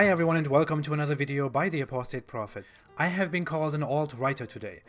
Hi everyone and welcome to another video by the Apostate Prophet. I have been called an alt-righter today.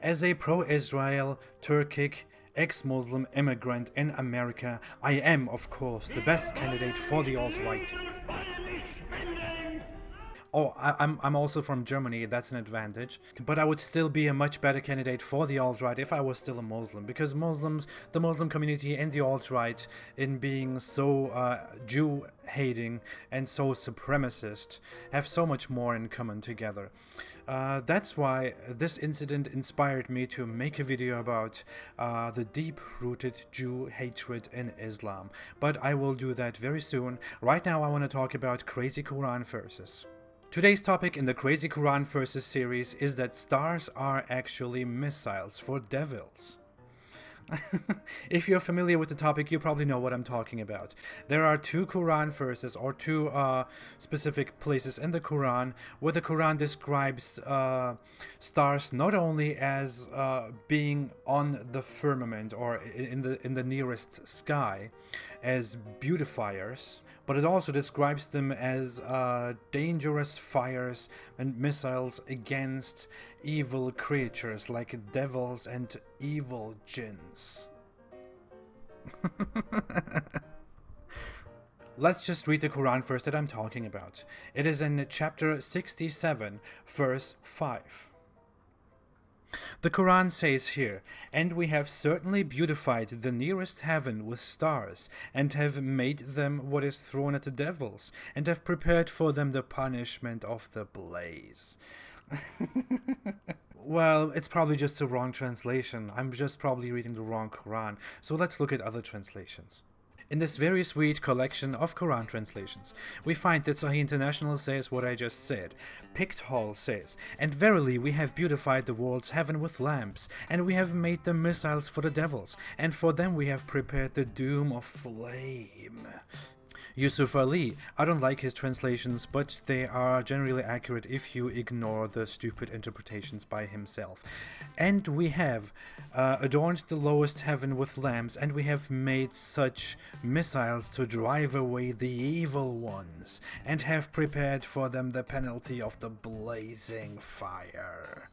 As a pro-Israel, Turkic, ex-Muslim immigrant in America, I am, of course, the best candidate for the alt-right. Oh, I'm also from Germany, that's an advantage. But I would still be a much better candidate for the alt-right if I was still a Muslim. Because the Muslim community and the alt-right, in being so Jew-hating and so supremacist, have so much more in common together. That's why this incident inspired me to make a video about the deep-rooted Jew hatred in Islam. But I will do that very soon. Right now I want to talk about crazy Quran verses. Today's topic in the Crazy Quran Verses series is that stars are actually missiles for devils. If you're familiar with the topic, you probably know what I'm talking about. There are two Quran verses, or two specific places in the Quran, where the Quran describes stars not only as being on the firmament or in the nearest sky as beautifiers, but it also describes them as dangerous fires and missiles against evil creatures like devils and evil jinns. Let's just read the Quran verse that I'm talking about. It is in chapter 67, verse 5. The Quran says here, "And we have certainly beautified the nearest heaven with stars, and have made them what is thrown at the devils, and have prepared for them the punishment of the blaze." Well, it's probably just a wrong translation. I'm just probably reading the wrong Quran. So let's look at other translations. In this very sweet collection of Quran translations, we find that Sahih International says what I just said. Picthall says, "And verily we have beautified the world's heaven with lamps, and we have made them missiles for the devils, and for them we have prepared the doom of flame." Yusuf Ali, I don't like his translations, but they are generally accurate if you ignore the stupid interpretations by himself. "And we have adorned the lowest heaven with lamps, and we have made such missiles to drive away the evil ones, and have prepared for them the penalty of the blazing fire."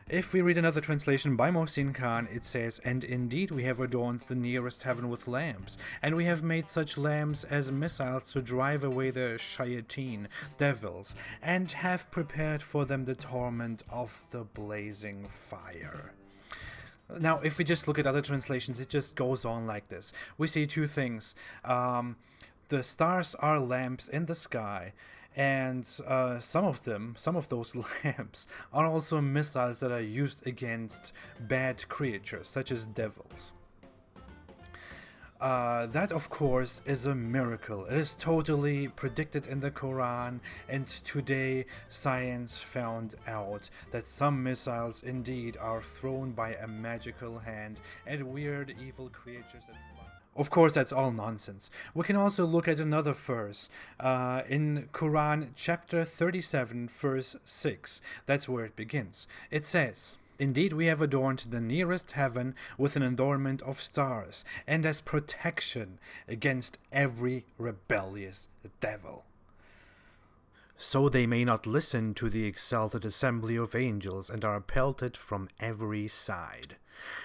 If we read another translation by Mohsin Khan, it says, "And indeed we have adorned the nearest heaven with lamps, and we have made such lamps as missiles to drive away the shayateen, devils, and have prepared for them the torment of the blazing fire." Now, if we just look at other translations, it just goes on like this. We see two things. The stars are lamps in the sky, and some of those lamps are also missiles that are used against bad creatures, such as devils. That, of course, is a miracle. It is totally predicted in the Quran, and today science found out that some missiles indeed are thrown by a magical hand at weird evil creatures that fly. Of course, that's all nonsense. We can also look at another verse in Quran chapter 37, verse 6. That's where it begins. It says, "Indeed we have adorned the nearest heaven with an adornment of stars, and as protection against every rebellious devil, so they may not listen to the exalted assembly of angels, and are pelted from every side.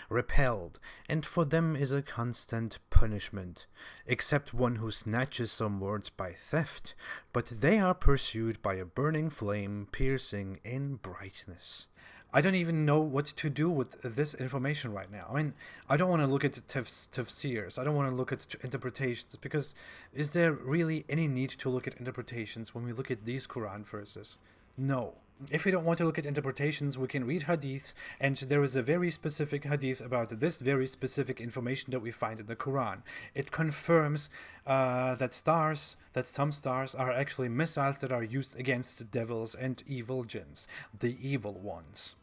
Repelled, and for them is a constant punishment, except one who snatches some words by theft, but they are pursued by a burning flame, piercing in brightness." I don't even know what to do with this information right now. I mean, I don't want to look at tafsirs. I don't want to look at interpretations, because is there really any need to look at interpretations when we look at these Quran verses? No. If we don't want to look at interpretations, we can read Hadith, and there is a very specific Hadith about this very specific information that we find in the Quran. It confirms that some stars are actually missiles that are used against devils and evil jinns, the evil ones.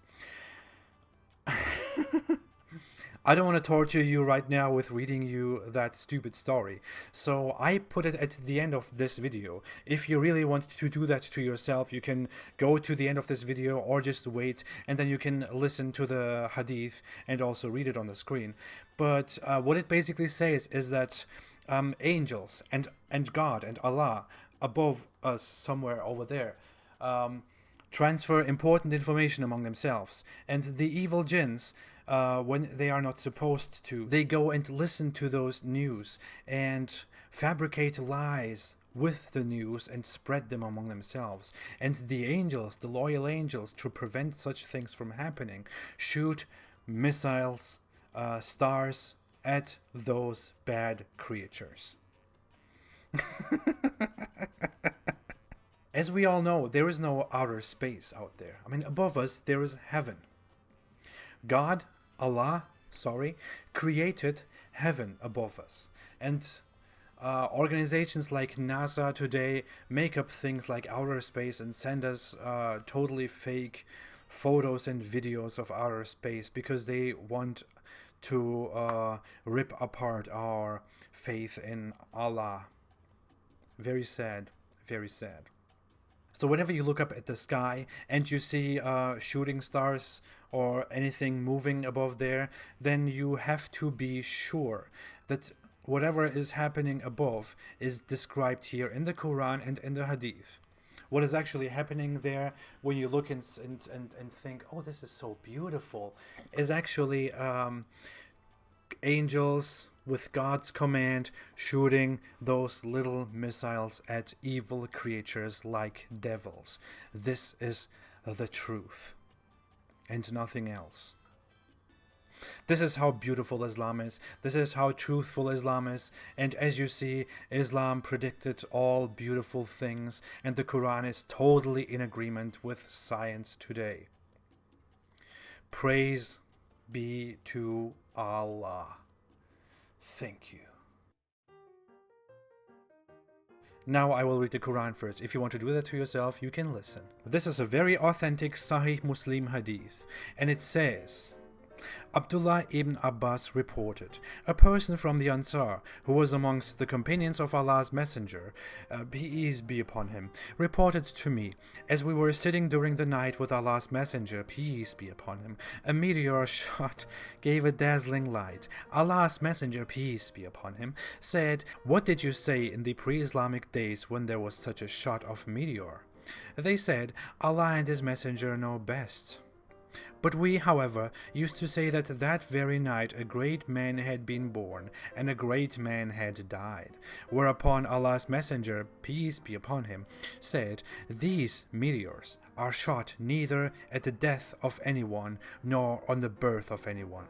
I don't want to torture you right now with reading you that stupid story, so I put it at the end of this video. If you really want to do that to yourself, you can go to the end of this video or just wait, and then you can listen to the hadith and also read it on the screen. But what it basically says is that angels and God and Allah above us somewhere over there transfer important information among themselves. And the evil jinns, when they are not supposed to, they go and listen to those news and fabricate lies with the news and spread them among themselves. And the angels, the loyal angels, to prevent such things from happening, shoot missiles, stars at those bad creatures. As we all know, there is no outer space out there. I mean, above us, there is heaven. God, Allah, created heaven above us. And organizations like NASA today make up things like outer space and send us totally fake photos and videos of outer space because they want to rip apart our faith in Allah. Very sad, very sad. So whenever you look up at the sky and you see shooting stars or anything moving above there, then you have to be sure that whatever is happening above is described here in the Quran and in the Hadith. What is actually happening there when you look and think, oh, this is so beautiful, is actually angels with God's command shooting those little missiles at evil creatures like devils. This is the truth and nothing else. This is how beautiful Islam is. This is how truthful Islam is. And as you see, Islam predicted all beautiful things, and the Quran is totally in agreement with science today. Praise be to Allah. Thank you. Now I will read the Quran first. If you want to do that to yourself, you can listen. This is a very authentic Sahih Muslim hadith, and it says, Abdullah ibn Abbas reported, a person from the Ansar, who was amongst the companions of Allah's Messenger, peace be upon him, reported to me, as we were sitting during the night with Allah's Messenger, peace be upon him, a meteor shot gave a dazzling light. Allah's Messenger, peace be upon him, said, what did you say in the pre-Islamic days when there was such a shot of meteor? They said, Allah and His Messenger know best. But we, however, used to say that that very night a great man had been born, and a great man had died. Whereupon Allah's Messenger, peace be upon him, said, these meteors are shot neither at the death of anyone, nor on the birth of anyone.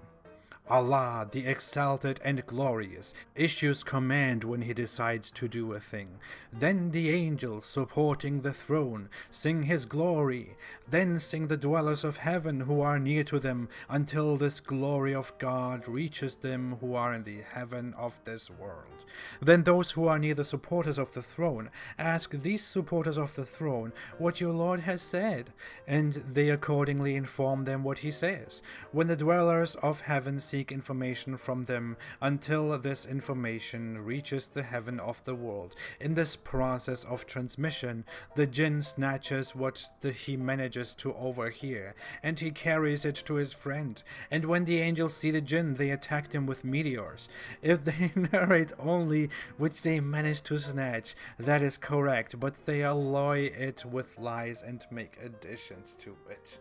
Allah, the Exalted and Glorious, issues command when He decides to do a thing. Then the angels supporting the throne sing His glory. Then sing the dwellers of heaven who are near to them, until this glory of God reaches them who are in the heaven of this world. Then those who are near the supporters of the throne ask these supporters of the throne what your Lord has said, and they accordingly inform them what He says. When the dwellers of heaven seek information from them until this information reaches the heaven of the world. In this process of transmission, the jinn snatches what he manages to overhear, and he carries it to his friend. And when the angels see the jinn, they attack them with meteors. If they narrate only which they manage to snatch, that is correct, but they alloy it with lies and make additions to it.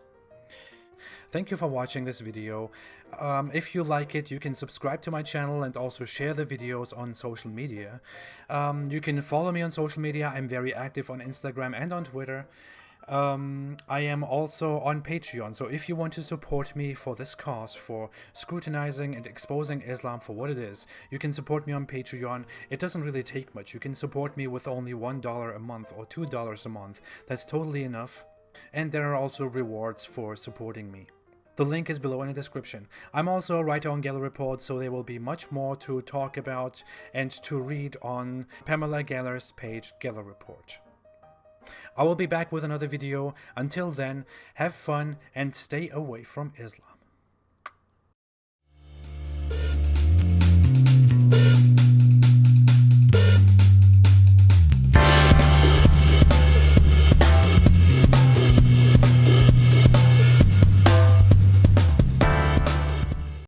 Thank you for watching this video. If you like it, you can subscribe to my channel and also share the videos on social media. You can follow me on social media. I'm very active on Instagram and on Twitter. I am also on Patreon, so if you want to support me for this cause, for scrutinizing and exposing Islam for what it is, you can support me on Patreon. It doesn't really take much. You can support me with only $1 a month or $2 a month. That's totally enough. And there are also rewards for supporting me. The link is below in the description. I'm also a writer on Geller Report, so there will be much more to talk about and to read on Pamela Geller's page, Geller Report. I will be back with another video. Until then, have fun and stay away from Islam.